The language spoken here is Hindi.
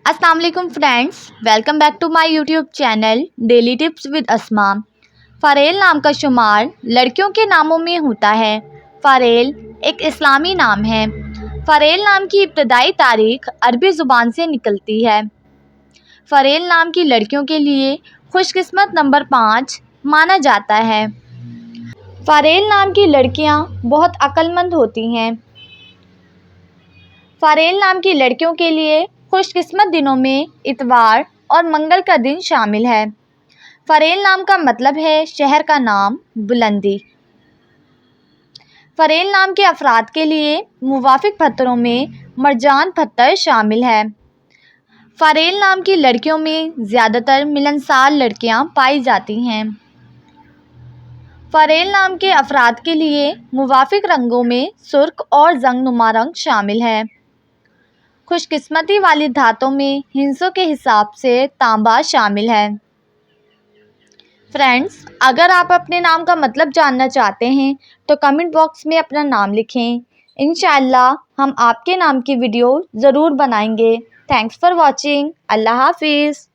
अस्सलाम वालेकुम friends, welcome back to my YouTube channel daily tips with Asma. फ़ारेल नाम का शुमार लड़कियों के नामों में होता है। फ़ारेल एक इस्लामी नाम है। फ़ारेल नाम की इब्तदाई तारीख अरबी ज़ुबान से निकलती है। फ़ारेल नाम की लड़कियों के लिए खुशकिस्मत नंबर 5 माना जाता है। फ़ारेल नाम की लड़कियां बहुत अक्लमंद होती हैं। फ़ारेल नाम की लड़कियों के लिए खुशकिस्मत दिनों में इतवार और मंगल का दिन शामिल है। फ़ारेल नाम का मतलब है शहर का नाम, बुलंदी। फ़ारेल नाम के अफराद के लिए मुवाफिक पत्थरों में मरजान पत्थर शामिल है। फ़ारेल नाम की लड़कियों में ज़्यादातर मिलनसार लड़कियां पाई जाती हैं। फ़ारेल नाम के अफराद के लिए मुवाफिक रंगों में सुर्ख और जंगनुमा रंग शामिल है। खुशकिस्मती वाली धातों में हिंसों के हिसाब से तांबा शामिल है। फ्रेंड्स, अगर आप अपने नाम का मतलब जानना चाहते हैं तो कमेंट बॉक्स में अपना नाम लिखें। इंशाअल्लाह हम आपके नाम की वीडियो ज़रूर बनाएंगे। Thanks for watching. अल्लाह हाफिज़।